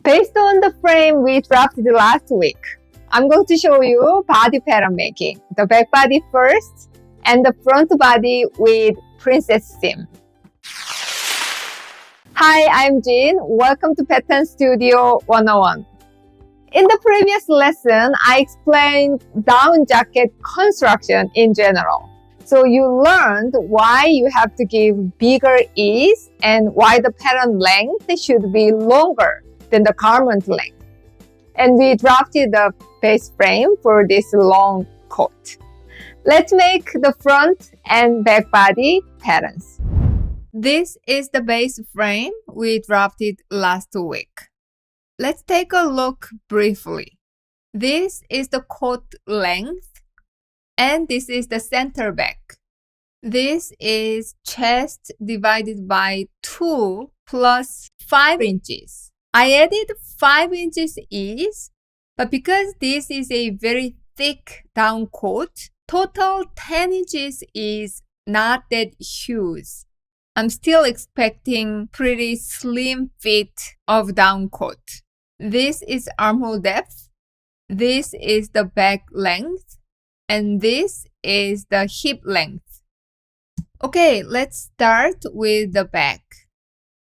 Based on the frame we drafted last week, I'm going to show you body pattern making. The back body first and the front body with princess seam. Hi, I'm Jin. Welcome to Pattern Studio 101. In the previous lesson, I explained down jacket construction in general. So you learned why you have to give bigger ease and why the pattern length should be longer than the garment length. And we drafted the base frame for this long coat. Let's make the front and back body patterns. This is the base frame we drafted last week. Let's take a look briefly. This is the coat length, and this is the center back. This is chest divided by 2 plus 5 inches. I added 5 inches ease, but because this is a very thick down coat, total 10 inches is not that huge. I'm still expecting pretty slim fit of down coat. This is armhole depth, this is the back length, and this is the hip length. Okay, let's start with the back.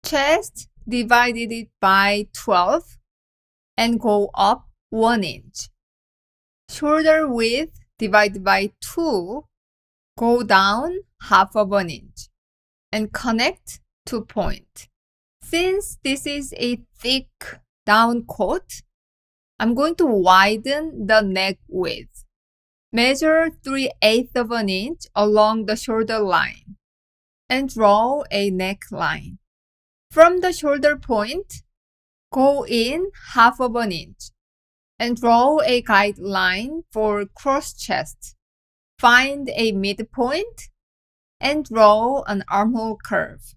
Chest, divided it by 12 and go up 1 inch. Shoulder width divided by 2, go down half of an inch and connect to point. Since this is a thick down coat, I'm going to widen the neck width. Measure 3/8 of an inch along the shoulder line and draw a neckline. From the shoulder point, go in half of an inch and draw a guideline for cross chest. Find a midpoint and draw an armhole curve.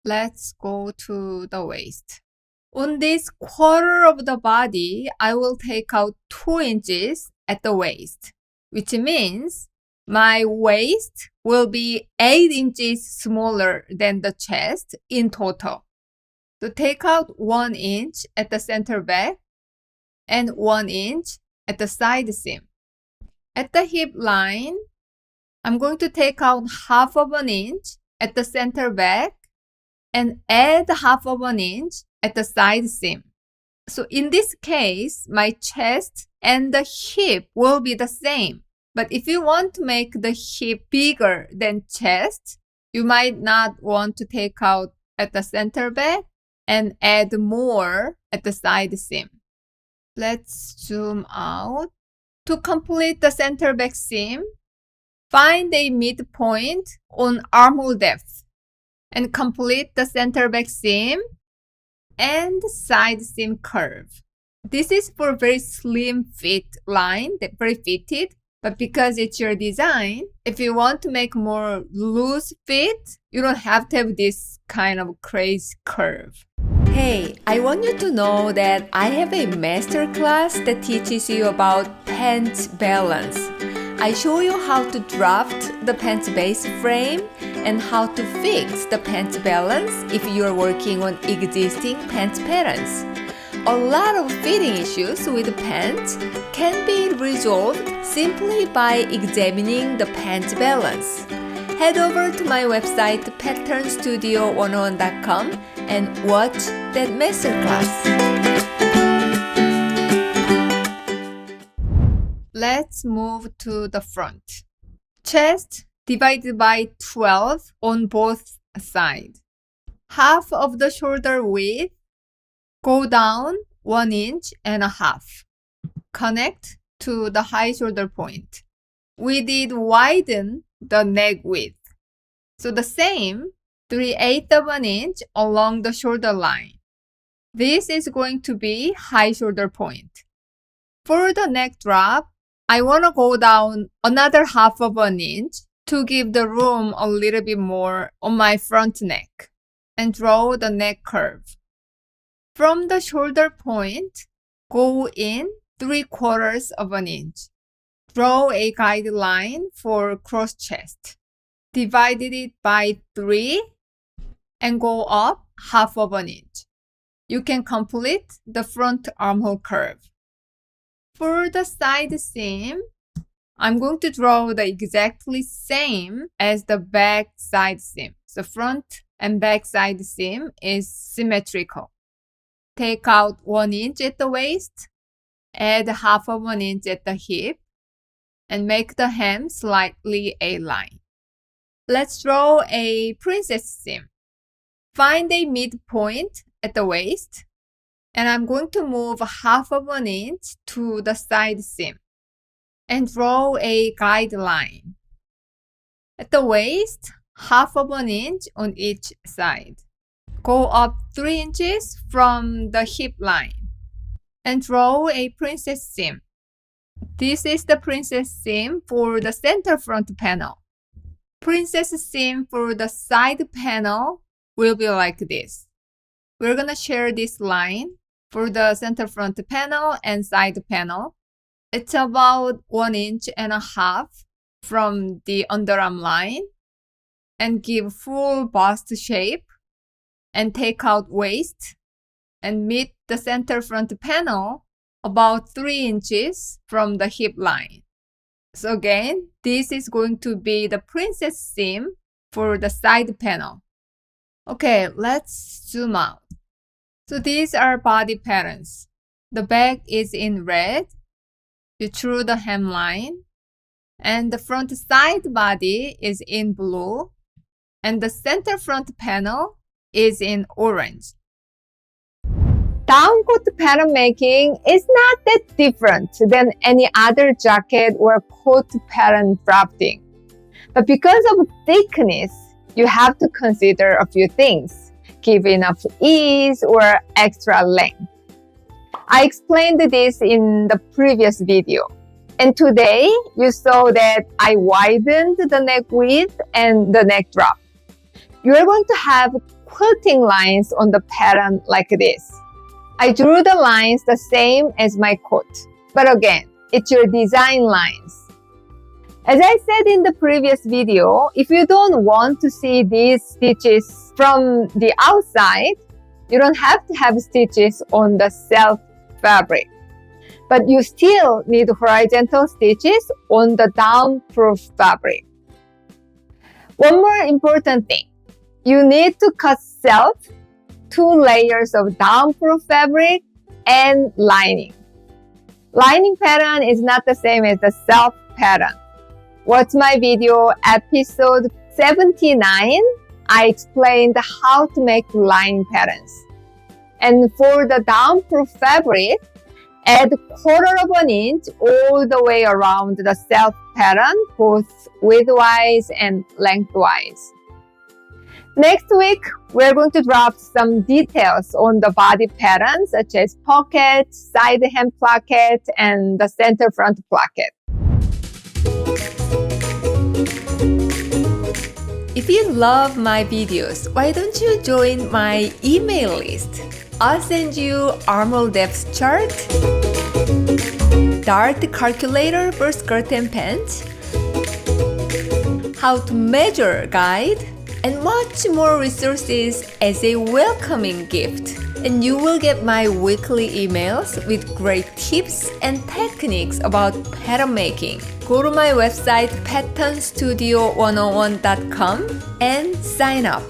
Let's go to the waist. On this quarter of the body, I will take out 2 inches at the waist, which means my waist will be 8 inches smaller than the chest in total. So take out 1 inch at the center back and 1 inch at the side seam. At the hip line, I'm going to take out half of an inch at the center back and add half of an inch at the side seam. So in this case, my chest and the hip will be the same. But if you want to make the hip bigger than chest, you might not want to take out at the center back and add more at the side seam. Let's zoom out. To complete the center back seam, find a midpoint on armhole depth and complete the center back seam and side seam curve. This is for very slim fit line, very fitted. But because it's your design, if you want to make more loose fit, you don't have to have this kind of crazy curve. Hey, I want you to know that I have a master class that teaches you about pants balance. I show you how to draft the pants base frame and how to fix the pants balance if you're working on existing pants patterns. A lot of fitting issues with pants can be resolved simply by examining the pants balance. Head over to my website patternstudio101.com and watch that masterclass. Let's move to the front. Chest divided by 12 on both sides. Half of the shoulder width, go down 1.5 inches. Connect to the high shoulder point. We did widen the neck width. So the same 3/8 of an inch along the shoulder line. This is going to be high shoulder point. For the neck drop, I want to go down another half of an inch to give the room a little bit more on my front neck and draw the neck curve. From the shoulder point, go in 3/4 of an inch. Draw a guideline for cross chest. Divided it by 3 and go up half of an inch. you can complete the front armhole curve. For the side seam, I'm going to draw the exactly same as the back side seam. So front and back side seam is symmetrical. Take out 1 inch at the waist, add half of 1 inch at the hip, and make the hem slightly A-line. Let's draw a princess seam. Find a midpoint at the waist, and I'm going to move half of 1 inch to the side seam and draw a guideline. At the waist, half of 1 inch on each side. Go up 3 inches from the hip line and draw a princess seam. This is the princess seam for the center front panel. Princess seam for the side panel will be like this. We're going to share this line for the center front panel and side panel. It's about 1.5 inches from the underarm line, and give full bust shape and take out waist and meet the center front panel about 3 inches from the hip line. So again, this is going to be the princess seam for the side panel. Okay, let's zoom out. So these are body patterns. The back is in red. You drew the hemline. And the front side body is in blue. And the center front panel is in orange. Down coat pattern making is not that different than any other jacket or coat pattern drafting. But because of thickness, you have to consider a few things. Give enough ease or extra length. I explained this in the previous video. And today, you saw that I widened the neck width and the neck drop. You are going to have quilting lines on the pattern like this. I drew the lines the same as my coat, but again, it's your design lines. As I said in the previous video, if you don't want to see these stitches from the outside, you don't have to have stitches on the self fabric. But you still need horizontal stitches on the down-proof fabric. One more important thing. You need to cut self 2 layers of down-proof fabric and lining. Lining pattern is not the same as the self pattern. Watch my video episode 79. I explained how to make lining patterns. And for the down-proof fabric, add 1/4 inch all the way around the self pattern, both widthwise and lengthwise. Next week, we're going to drop some details on the body pattern, such as pocket, side hem placket, and the center front placket. If you love my videos, why don't you join my email list? I'll send you armhole depth chart, dart calculator for skirt and pants, how to measure guide, and much more resources as a welcoming gift. And you will get my weekly emails with great tips and techniques about pattern making. Go to my website patternstudio101.com and sign up.